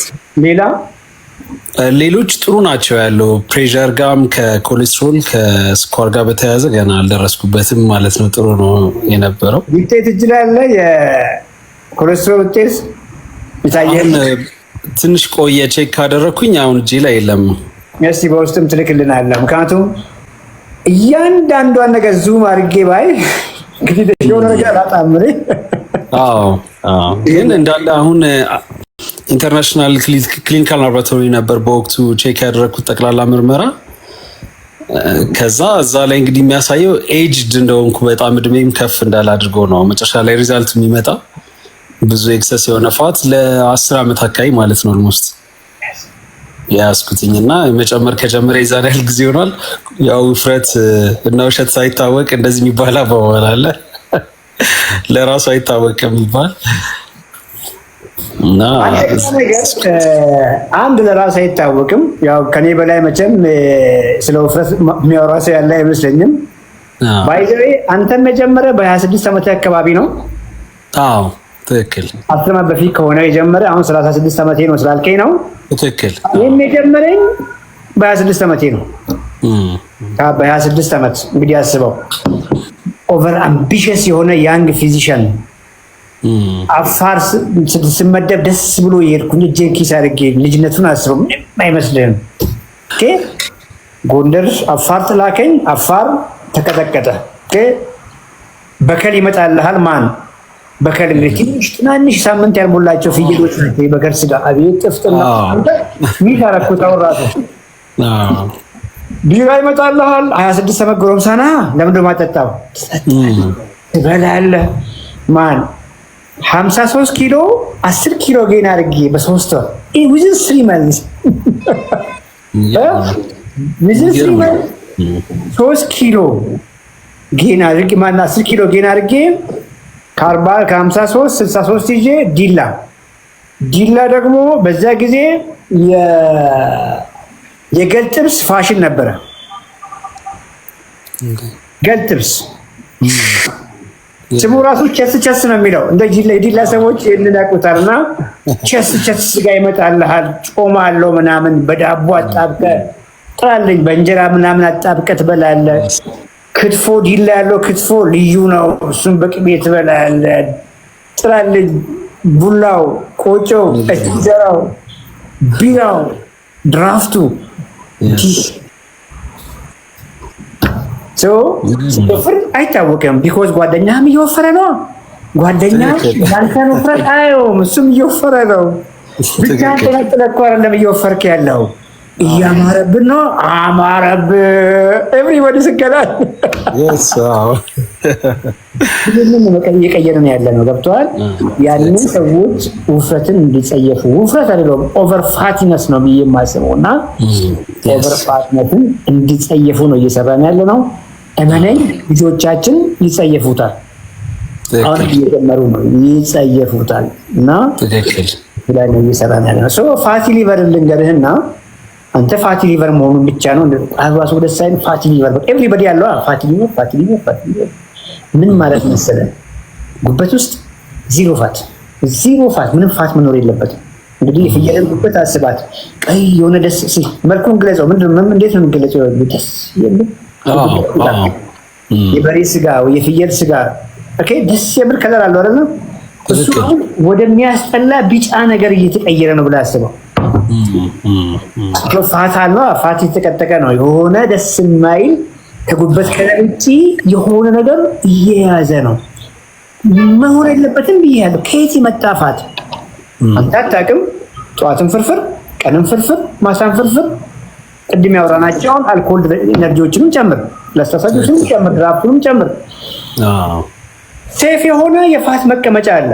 ሌሎች ጥሩ ናቸው ያለው ፕሬሸር ጋም ከኮሌስትሮል ከስኳር ጋር በተያያዘ ገና አልደረስኩበትም ማለት ነው ጥሩ ነው የነበረው ውጤት እጅ ላይ አለ የኮሌስትሮል ውጤት ይታየን ትንሽ ቆየ ቼክ ካደረኩኝ አሁን እጄ ላይ የለም እስቲ በውስጥም ትልክልናለህ ምክንያቱም እያንዳንዷን ነገር ዙም አድርጌ ባይ እንግዲህ የሆነ ነገር አጣምሬ ግን እንዳለ አሁን ኢንተርናሽናል ክሊኒካል ላቦራቶሪ ነበር በወቅቱ ቼክ ያደረኩት ጠቅላላ ምርመራ ከዛ እዛ ላይ እንግዲህ የሚያሳየው ኤጅድ እንደሆንኩ በጣም እድሜም ከፍ እንዳለ አድርጎ ነው መጨረሻ ላይ ሪዛልቱ የሚመጣ ብዙ ኤክሰስ የሆነ ፋት ለ10 ዓመት አካባቢ ማለት ነው ኦልሞስት ያስኩትኝና መጨመር ከጀመረ ይዛል ያህል ጊዜ ሆኗል ያው ውፍረት እና ውሸት ሳይታወቅ እንደዚህ የሚባል አባባል አለ ለራሱ አይታወቅም ይባል እና አንድ ለራሱ አይታወቅም ያው ከኔ በላይ መቼም ስለ ውፍረት የሚያወራ ሰው ያለ አይመስለኝም ባይዘዌ አንተም የጀመረ በ26 ዓመት አካባቢ ነው ትክክል 10 ዓመት በፊት ከሆነ የጀመረ አሁን 36 ዓመቴ ነው ስላልከኝ ነው ትክክል ይሄን የጀመረኝ በ26 ዓመቴ ነው በ26 ዓመት እንግዲህ አስበው ኦቨር አምቢሽስ የሆነ ያንግ ፊዚሽያን አፋር ስመደብ ደስ ብሎ የሄድኩኝ እጄን ኪስ አድርጌ ልጅነቱን አስበው ምንም አይመስልህም ኦኬ ጎንደር አፋር ተላከኝ አፋር ተቀጠቀጠ ኦኬ በከል ይመጣልሃል ማን በከል እንግዲህ ትናንሽ ሳምንት ያልሞላቸው ፍየሎች ናቸው በከል ስጋ አቤት ጥፍጥና ሚታረኩት አውራቱ ቢራ ይመጣልሃል 26 ዓመት ጎረምሳና ለምንድነው ማጠጣው ትበላለህ ማን 53 ኪሎ 10 ኪሎ ጌን አድርጌ በ3 ወር within 3 months within 3 months 3 ኪሎ ጌን አድርጌ ማን 10 ኪሎ ጌን አድርጌ ከ53 63 ይዤ ዲላ ደግሞ በዛ ጊዜ የገልጥብስ ፋሽን ነበረ። ገልጥብስ ስሙ ራሱ ቸስ ነው የሚለው። እንደ ዲላ ሰዎች ይህንን ያውቁታልና ቸስ ስጋ ይመጣልሃል፣ ጮማ አለው ምናምን፣ በዳቦ አጣብቀ ጥራልኝ፣ በእንጀራ ምናምን አጣብቀ ትበላለህ። ክትፎ ዲላ ያለው ክትፎ ልዩ ነው። እሱም በቅቤ ትበላለህ። ጥራልኝ፣ ቡላው፣ ቆጮው፣ እንጀራው፣ ቢራው፣ ድራፍቱ ሲወፍር አይታወቅም። ቢኮዝ ጓደኛም እየወፈረ ነው። ጓደኛ ያንተን ውፍረት አየውም፣ እሱም እየወፈረ ነው። ብቻ ተነጥለህ እኮ አይደለም እየወፈርክ ያለው፣ እያማረብን ነው። አማረብህ ኤቭሪባዲ ስገናል እየቀየርን ያለ ነው። ገብቶሃል? ያንን ሰዎች ውፍረትን እንዲጸየፉ፣ ውፍረት አይደለም ኦቨር ፋቲነስ ነው ብዬ የማስበው እና ኦቨር ፋቲነትን እንዲጸየፉ ነው እየሰራን ያለ ነው። እመነኝ ልጆቻችን ይጸየፉታል። አሁን እየጀመሩ ነው ይጸየፉታል። እና ላይ ነው እየሰራን ያለ ነው። ፋቲ ሊቨር ልንገርህና አንተ ፋቲ ሊቨር መሆኑን ብቻ ነው አባሱ ወደ ሳይን ፋቲ ሊቨር ኤቭሪባዲ ያለው ፋቲ ሊቨር ምን ማለት መሰለህ? ጉበት ውስጥ ዜሮ ፋት ምንም ፋት መኖር የለበትም። እንግዲህ የፍየልን ጉበት አስባት፣ ቀይ የሆነ ደስ ሲል መልኩን ግለጸው። እንዴት ነው የሚገለጸው? ደስ የሚል የበሬ ስጋ ወይ የፍየል ስጋ ኦኬ፣ ደስ የሚል ከለር አለው አይደል? እሱ ወደሚያስጠላ ቢጫ ነገር እየተቀየረ ነው ብለህ አስበው። ፋት አለው፣ ፋት የተቀጠቀ ነው። የሆነ ደስ የማይል ከጉበት ከለር ውጪ የሆነ ነገር እየያዘ ነው። መሆን የለበትም ብያለሁ። ከየት የመጣ ፋት አንተ አታውቅም። ጠዋትም ፍርፍር፣ ቀንም ፍርፍር፣ ማሳም ፍርፍር፣ ቅድም ያወራናቸውን አልኮል ኤነርጂዎችንም ጨምር፣ ለስተሳጆችንም ጨምር፣ ድራፍቱንም ጨምር። ሴፍ የሆነ የፋት መቀመጫ አለ።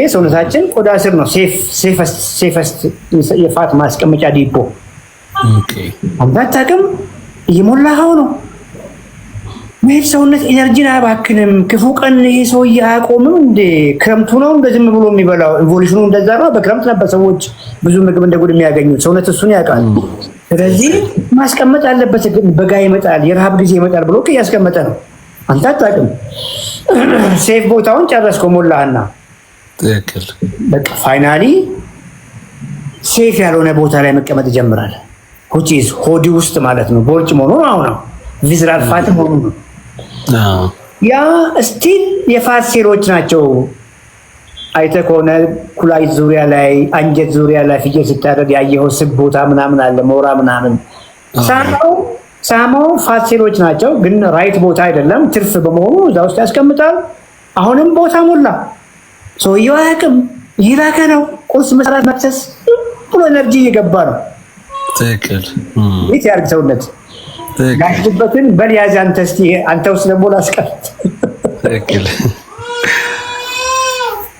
ሰውነታችን ቆዳ ስር ነው ሴፈስት የፋት ማስቀመጫ ዲፖ። አንተ አታውቅም፣ እየሞላኸው ነው። መሄድ ሰውነት ኤነርጂን አያባክንም። ክፉ ቀን ይሄ ሰውዬ አያቆምም እንዴ? ክረምቱ ነው እንደ ዝም ብሎ የሚበላው። ኢቮሉሽኑ እንደዛ ነው። በክረምት ነበር ሰዎች ብዙ ምግብ እንደ ጉድ የሚያገኙት። ሰውነት እሱን ያውቃል። ስለዚህ ማስቀመጥ አለበት። በጋ ይመጣል፣ የረሃብ ጊዜ ይመጣል ብሎ እያስቀመጠ ነው። አንተ አታውቅም። ሴፍ ቦታውን ጨረስከው፣ ሞላህና ትክክል። በቃ ፋይናሊ ሴፍ ያልሆነ ቦታ ላይ መቀመጥ ይጀምራል። ሁቺስ ሆዲ ውስጥ ማለት ነው። ቦርጭ መሆኑ አሁን ነው። ቪዝራል ፋት መሆኑ ነው። ያ ስቲል የፋት ሴሎች ናቸው። አይተህ ከሆነ ኩላሊት ዙሪያ ላይ፣ አንጀት ዙሪያ ላይ ፍየል ስታደርግ ያየኸው ስብ ቦታ ምናምን አለ፣ ሞራ ምናምን። ሳማው ፋት ሴሎች ናቸው፣ ግን ራይት ቦታ አይደለም። ትርፍ በመሆኑ እዛ ውስጥ ያስቀምጣል። አሁንም ቦታ ሞላ። ሰውየው አያውቅም፣ ይላከ ነው። ቁርስ፣ መስራት፣ መክሰስ ብሎ ኤነርጂ እየገባ ነው። ትክክል። ይህ ያርግ ሰውነት ጋሽበትን በል ያዝ። አንተ እስቲ አንተ ውስጥ ደግሞ ላስቀምጥ። ትክክል።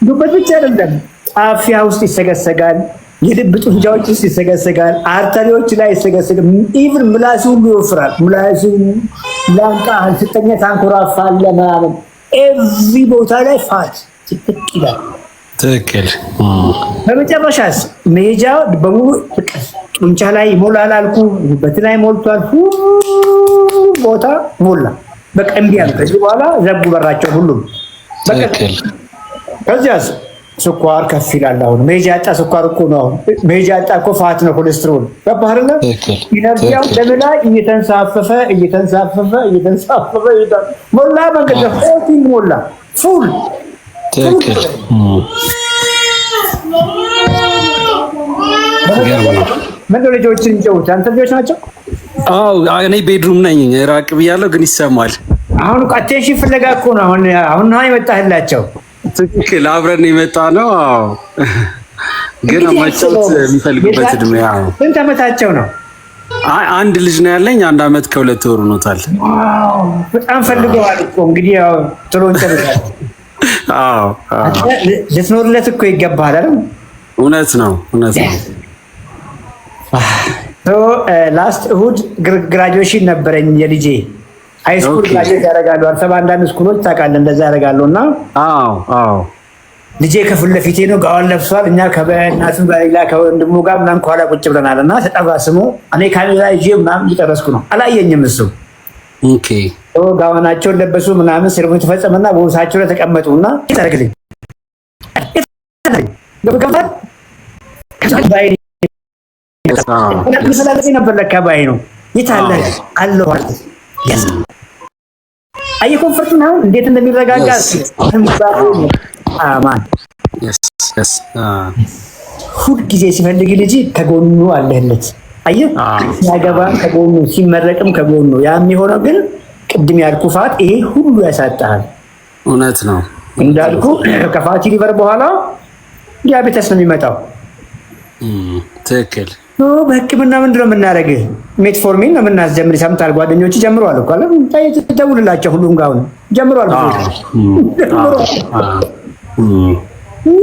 ጉበት ብቻ አይደለም፣ ጣፊያ ውስጥ ይሰገሰጋል፣ የልብ ጡንቻዎች ውስጥ ይሰገሰጋል፣ አርተሪዎች ላይ ይሰገሰጋል። ኢቭን ምላሱ ሁሉ ይወፍራል። ምላሱ ላንቃ ስተኛ ታንኮራፋለህ ምናምን። ኤቭሪ ቦታ ላይ ፋት ጥቅጥቅ ይላል። ትክክል። በመጨረሻስ መሄጃ በሙሉ ጡንቻ ላይ ይሞላል አልኩ። ጉበት ላይ ሞልቷል። ቦታ ሞላ። በቃ እምቢ አለ። ከዚህ በኋላ ዘጉ በራቸው ሁሉም። በቃ ከዚያስ ስኳር ከፍ ይላል። አሁን መሄጃ ያጣ ስኳር እኮ ነው። አሁን መሄጃ ያጣ እኮ ፋት ነው፣ ኮሌስትሮል ገባህ አይደለ? ኢነርጂው ለምላ እየተንሳፈፈ ይሄዳል። ሞላ መንገድ ፉል ሞላ ፉል። ትክክል። ምን ልጆችን ጨውት አንተ ልጆች ናቸው? አዎ እኔ ቤድሩም ነኝ፣ ራቅ ብያለሁ ግን ይሰማል። አሁን አቴንሽን ፍለጋ እኮ ነው። አሁን ነው የመጣህላቸው። ትክክል። አብረን የመጣ ነው። አዎ ግን ማጫወት የሚፈልጉበት እድሜ። አዎ ስንት ዓመታቸው ነው? አንድ ልጅ ነው ያለኝ። 1 ዓመት ከ2 ወር ሆኖታል። በጣም ፈልገዋል እኮ እንግዲህ ያው ጥሩ እንጨርሳለን። አዎ ልትኖርለት እኮ ይገባሃል አይደል? እውነት ነው። ላስት እሁድ ግራጁዌሽን ነበረኝ የልጄ። ሃይስኩል ግራጁዌት ያደርጋሉ። አርሰባ አንዳንድ ስኩሎች ታውቃለህ እንደዛ ያደርጋሉ። እና ልጄ ከፊት ለፊቴ ነው ጋውን ለብሷል። እኛ ከበእናቱ ጋር ከወንድሙ ጋር ምናምን ከኋላ ቁጭ ብለናል እና ተጠባስሞ እኔ ካሜራ ይዤ ምናምን እየቀረስኩ ነው። አላየኝም እሱ። ኦኬ ጋውናቸውን ለበሱ ምናምን ሴሬሞኒ ተፈጸመና ቦርሳቸው ላይ ተቀመጡና ይታረግልኝ ነበር ለካ ባይ ነው ይታለ አለው አይ ኮንፈርት ነው እንዴት እንደሚረጋጋ አማን ሁል ጊዜ ሲፈልግ ልጅ ከጎኑ አለህለት። አየህ ያገባ ከጎኑ ሲመረቅም ከጎኑ ያ የሚሆነው ግን ቅድም ያልኩ ፋት ይሄ ሁሉ ያሳጣል። እውነት ነው እንዳልኩ ከፋቲ ሊቨር በኋላ ዲያቤተስ ነው የሚመጣው። ትክክል። በህክምና ምንድነው የምናደርግህ? ሜትፎርሚን ነው የምናስጀምር። ሰምተሃል? ጓደኞች ጀምረዋል እኮ አለ ደውልላቸው ሁሉም ጋር ጀምረዋል።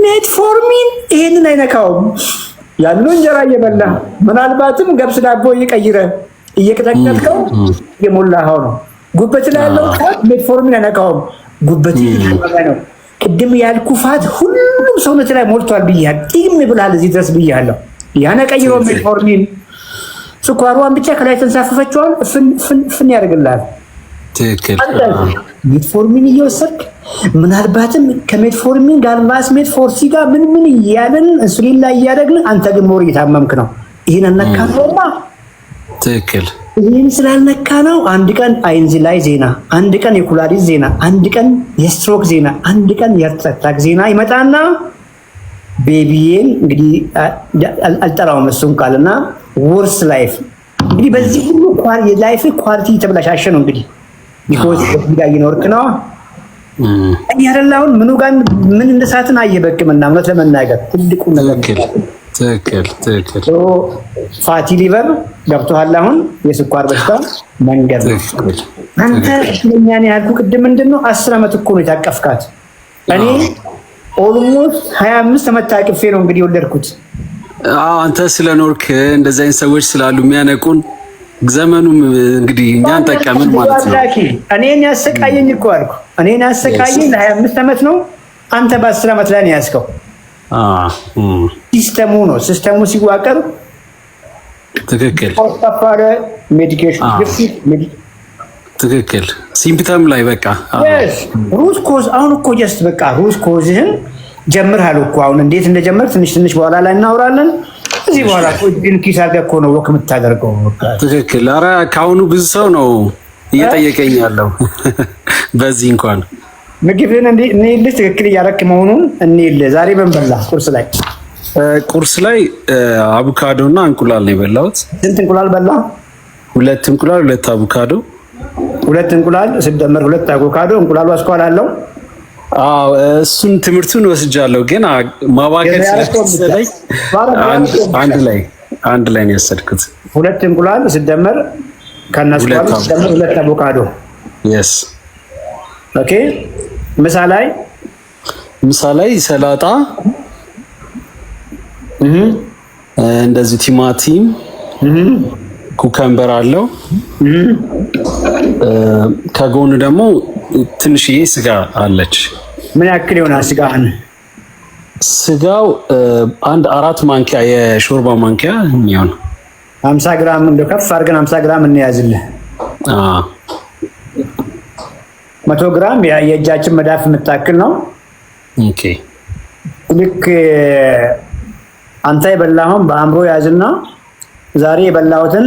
ሜትፎርሚን ይሄንን አይነካውም። ያለው እንጀራ እየበላ ምናልባትም ገብስ ዳቦ እየቀይረ እየቀጠቀጥከው የሞላኸው ነው። ጉበት ላይ ያለው ሜትፎርሚን አይነካውም። ጉበት ነው። ቅድም ያልኩ ፋት ሁሉም ሰውነት ላይ ሞልቷል ብያለሁ። ጢም ብላል እዚህ ድረስ ብያለሁ። ያነ ቀይሮ ሜትፎርሚን ስኳሯን ብቻ ከላይ ተንሳፈፈችዋል ፍን ያደርግልሃል። ትክክል። ሜትፎርሚን እየወሰድክ ምናልባትም ከሜትፎርሚን ጋር ሜትፎርሲ ጋር ምን እያልን ኢንሱሊን ላይ እያደረግን አንተ ግን ሞር እየታመምክ ነው። ይሄን አነካውማ። ትክክል። ይሄን ስላልነካ ነው አንድ ቀን አይንዚ ላይ ዜና፣ አንድ ቀን የኩላሊት ዜና፣ አንድ ቀን የስትሮክ ዜና፣ አንድ ቀን የሃርት አታክ ዜና ይመጣና ቤቢዬን እንግዲህ አልጠራውም እሱን ቃልና ወርስ ላይፍ እንግዲህ በዚህ ሁሉ የላይፍ ኳሊቲ ተበላሻሸ ነው እንግዲህ ቢኮዝ ጋር እየኖርክ ነው። ያረላውን ምኑ ጋር ምን እንደሳትን አየበክምና እውነት ለመናገር ትልቁ ነገር ትክክል። ፋቲ ሊቨር ገብቶሃል። አሁን የስኳር በሽታ መንገድ ነው። አንተ ስለኛ ነው ያልኩህ ቅድም ምንድነው 10 ዓመት እኮ ነው የታቀፍካት። እኔ ኦልሞስት 25 ዓመት ታቅፌ ነው እንግዲህ የወለድኩት። አንተ ስለኖርክ እንደዚህ አይነት ሰዎች ስላሉ የሚያነቁን ዘመኑም እንግዲህ እኛን ጠቀምን ማለት ነው። እኔን ያሰቃየኝ እኮ አልኩ። እኔን ያሰቃየኝ ለ25 ዓመት ነው። አንተ በ10 ዓመት ላይ ነው ያዝከው። ሲስተሙ ነው። ሲስተሙ ሲዋቀር ትክክል። ተፋረ ሜዲኬሽን ትክክል። ሲምፕተም ላይ በቃ ሩት ኮዝ አሁን እኮ ጀስት በቃ ሩት ኮዝህን ጀምርሃል እኮ አሁን እንዴት እንደጀመር ትንሽ በኋላ ላይ እናወራለን። እዚህ በኋላ እኮ ኪስ አድርገህ እኮ ነው ወክ የምታደርገው። ትክክል። ኧረ ከአሁኑ ብዙ ሰው ነው እየጠየቀኝ ያለው በዚህ እንኳን ምግብህን እንሂልህ ትክክል እያደረክ መሆኑን እንሂልህ። ዛሬ ምን በላህ ቁርስ ላይ አቮካዶ እና እንቁላል ነው የበላሁት። ስንት እንቁላል በላህ? 2 እንቁላል 2 አቮካዶ። 2 እንቁላል ሲደመር 2 አቮካዶ። እንቁላሉ አስኳል አለው? አዎ እሱን ትምህርቱን ወስጃለሁ፣ ግን ማባከል ስለተሰለኝ አንድ ላይ ነው የወሰድኩት። 2 እንቁላል ሲደመር ከነስኳሉ ሲደመር 2 አቮካዶ። yes ኦኬ። ምሳ ላይ ሰላጣ እንደዚህ ቲማቲም ኩከምበር አለው። ከጎኑ ደግሞ ትንሽዬ ስጋ አለች። ምን ያክል ይሆናል ስጋህን? ስጋው አንድ 4 ማንኪያ የሾርባ ማንኪያ የሚሆን 50 ግራም እንደው ከፍ አድርገን 50 ግራም እንያዝልህ። 100 ግራም የእጃችን መዳፍ የምታክል ነው። ኦኬ። ልክ አንተ የበላኸውን በአእምሮ ያዝና ዛሬ የበላሁትን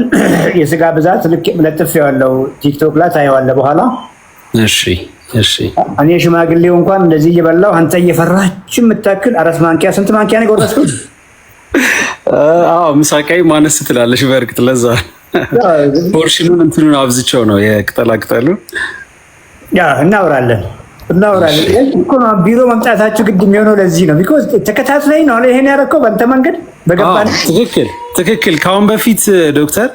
የስጋ ብዛት ልክ ለጥፌዋለሁ። ቲክቶክ ላይ ታየዋለህ በኋላ። እሺ። እኔ ሽማግሌው እንኳን እንደዚህ እየበላሁ አንተ እየፈራች የምታክል 4 ማንኪያ። ስንት ማንኪያ ነው የጎረስኩት? ምሳቃይ ማነስ ትላለሽ። በእርግጥ ለዛ ፖርሽኑን እንትኑን አብዝቼው ነው የቅጠላቅጠሉ። እናወራለን እኮ ነው። ቢሮ መምጣታችሁ ግድ የሚሆነው ለዚህ ነው። ቢኮዝ ተከታትለኝ ነው ይሄን ያደረከው በአንተ መንገድ በገባን። ትክክል። ከአሁን በፊት ዶክተር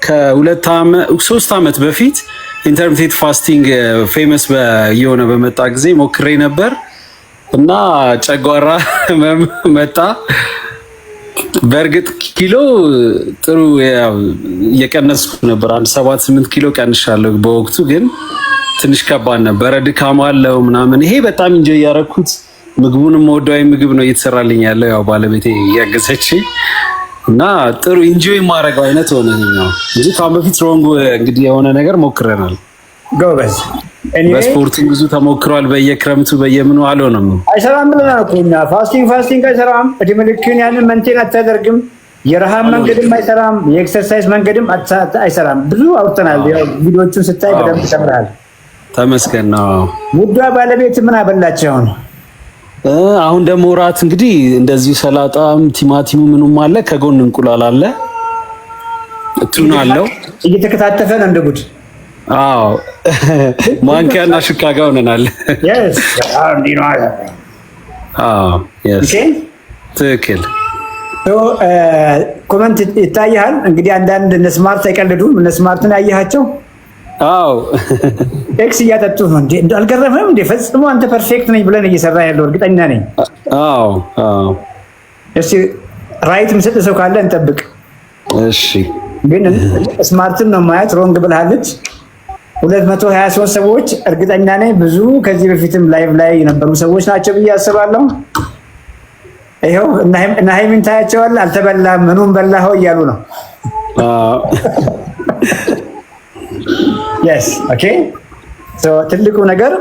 ከ3 ዓመት በፊት ኢንተርሚቴንት ፋስቲንግ ፌመስ የሆነ በመጣ ጊዜ ሞክሬ ነበር እና ጨጓራ መጣ። በእርግጥ ኪሎ ጥሩ እየቀነስኩ ነበር። 7-8 ኪሎ ቀንሻለሁ። በወቅቱ ግን ትንሽ ከባድ ነበረ፣ ድካም አለው ምናምን። ይሄ በጣም እንጂ ያረኩት ምግቡንም ወዳይ ምግብ ነው እየተሰራልኝ ያለው ያው ባለቤቴ ያገዘች እና ጥሩ ኢንጆይ ማድረግ አይነት ሆነ ነው እንጂ ካም በፊት ሮንግ እንግዲህ የሆነ ነገር ሞክረናል። ጎበዝ በስፖርቱ ብዙ ተሞክሯል። በየክረምቱ በየምኑ አልሆነም። አይሰራም ብለናል እኮ እኛ ፋስቲንግ አይሰራም። እድሜ ልክህን ያንን መንቴን አታደርግም። የረሃብ መንገድም አይሰራም። የኤክሰርሳይዝ መንገድም አይሰራም። ብዙ አውርተናል። ያው ቪዲዮቹን ስታይ በደንብ ተምረሃል። ተመስገን ነው። ውዷ ባለቤት ምን አበላቸው? አሁን ደግሞ ራት እንግዲህ እንደዚህ ሰላጣም ቲማቲሙ ምኑም አለ፣ ከጎን እንቁላል አለ፣ ቱና አለው። እየተከታተፈ ነው እንደ ጉድ። አዎ ማንኪያና ሹካ ጋር ሆነናል። yes ትክክል። ኮመንት ይታያል እንግዲህ አንዳንድ እነ ስማርት አይቀልዱም። እነ ስማርትን ያያቸው? አዎ ኤክስ እያጠጡ ነው እንዴ? አልገረመም እንዴ? ፈጽሞ አንተ ፐርፌክት ነኝ ብለን እየሰራ ያለው እርግጠኛ ነኝ። አዎ እስቲ ራይት ምሰጥ ሰው ካለ እንጠብቅ። እሺ ግን ስማርትን ነው ማየት ሮንግ ብለሃለች። 223 ሰዎች እርግጠኛ ነኝ ብዙ ከዚህ በፊትም ላይቭ ላይ የነበሩ ሰዎች ናቸው ብዬ አስባለሁ። ይሄው እና ሃይሚን ታያቸዋለህ። አልተበላም ምኑን በላኸው እያሉ ነው። yes okay so ትልቁ ነገር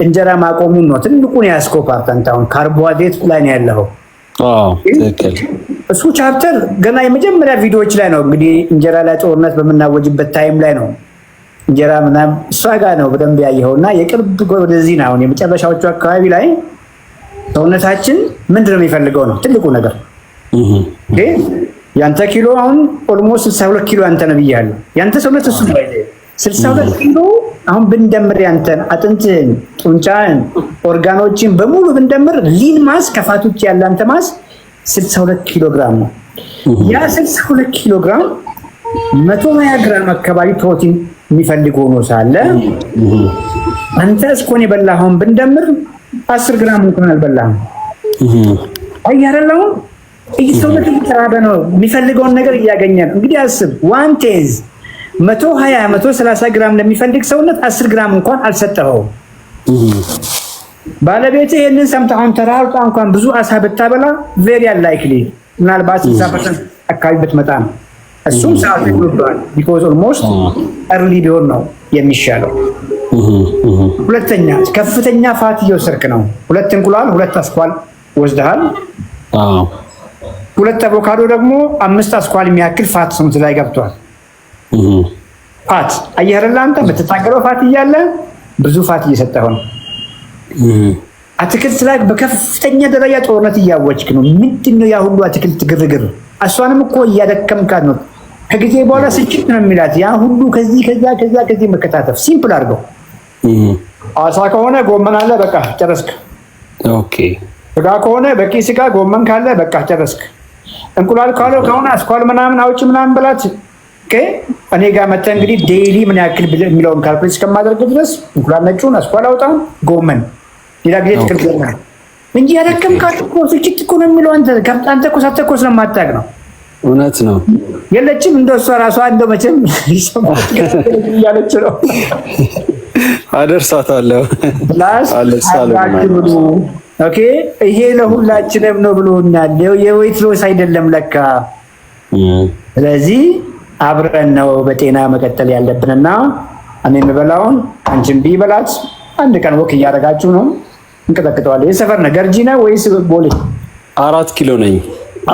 እንጀራ ማቆሙን ነው ትልቁን ያስኮ ፓርት። አንተውን ካርቦሃይድሬት ላይ ነው ያለው። ትክክል። እሱ ቻፕተር ገና የመጀመሪያ ቪዲዮዎች ላይ ነው እንግዲህ እንጀራ ላይ ጦርነት በምናወጅበት ታይም ላይ ነው እንጀራ ምናምን እሷ ጋር ነው በደንብ ያየኸውና የቅርብ ወደዚህ ነው አሁን የመጨረሻዎቹ አካባቢ ላይ ሰውነታችን ምንድነው የሚፈልገው ነው ትልቁ ነገር። ያንተ ኪሎ አሁን ኦልሞስት 62 ኪሎ አንተ ነው ብያለሁ። ያንተ ሰውነት እሱ ነው 62 ኪሎ አሁን ብንደምር ያንተን አጥንትን፣ ጡንቻን፣ ኦርጋኖችን በሙሉ ብንደምር ሊን ማስ ከፋቶች ያለ አንተ ማስ 62 ኪሎ ግራም ነው። ያ 62 ኪሎ ግራም 120 ግራም አካባቢ ፕሮቲን የሚፈልግ ሆኖ ሳለ አንተ እስኮን የበላኸውን ብንደምር 10 ግራም እንኳን አልበላህም። አያረላው ሰውነት እየተራበ ነው፣ የሚፈልገውን ነገር እያገኘ ነው። እንግዲህ አስብ 110 130 ግራም ለሚፈልግ ሰውነት 10 ግራም እንኳን አልሰጠኸውም። ባለቤት ይሄንን ሰምተህ ተራርጣ እንኳን ብዙ አሳ ብታበላ very unlikely ምናልባት 60% አካባቢ ብትመጣ ነው። እሱም ሰዓት ይወጣል because almost early ቢሆን ነው የሚሻለው። ሁለተኛ ከፍተኛ ፋት እየወሰድክ ነው። 2 እንቁላል 2 አስኳል ወስደሃል። ሁለት አቮካዶ ደግሞ 5 አስኳል የሚያክል ፋት ሰውነት ላይ ገብቷል። ፋት አየህረላ አንተ በተታገለው ፋት እያለ ብዙ ፋት እየሰጠኸው ነው። አትክልት ላይ በከፍተኛ ደረጃ ጦርነት እያወጅክ ነው። ምንድነው ያ ሁሉ አትክልት ግርግር? እሷንም እኮ እያደከምካት ነው። ከጊዜ በኋላ ስጭት ነው የሚላት ያ ሁሉ ከዚህ መከታተፍ ሲምፕል አድርገው። አሳ ከሆነ ጎመን አለ በቃ ጨረስክ። ኦኬ ስጋ ከሆነ በቂ ስጋ ጎመን ካለ በቃ ጨረስክ። እንቁላል ካለው ከሆነ አስኳል ምናምን አውጪ ምናምን ብላት። ኦኬ እኔ ጋር መተህ እንግዲህ ዴይሊ ምን ያክል የሚለውን ካልኩሌት እስከማደርግ ድረስ እንቁላል ነጩን አስኳል አውጣው ጎመን ሌላ ጊዜ ትክክለኛ እንጂ ያደከምካት እኮ ስጭት እኮ ነው የሚለው አንተ እኮ ሳትተኮ ስለማታውቅ ነው። እውነት ነው የለችም እንደሷ ራሷ እንደው መቼም እያለች ነው አደርሳታለሁ አለሳለሁ። ኦኬ ይሄ ለሁላችንም ነው ብሎኛል። የዌይት ሎስ አይደለም ለካ። ስለዚህ አብረን ነው በጤና መቀጠል ያለብንና እኔ የምበላውን አንቺም ቢበላት አንድ ቀን ወክ እያደረጋችሁ ነው እንቀጠቅጠዋለን። የሰፈር ነው ገርጂ ነው ወይስ ቦሌ? 4 ኪሎ ነኝ።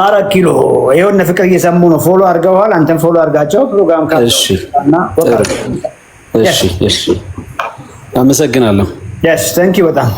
4 ኪሎ ይሄውን ፍቅር እየሰሙ ነው። ፎሎ አድርገዋል። አንተም ፎሎ አድርጋቸው ፕሮግራም ካለ እሺ አመሰግናለሁ። yes thank you በጣም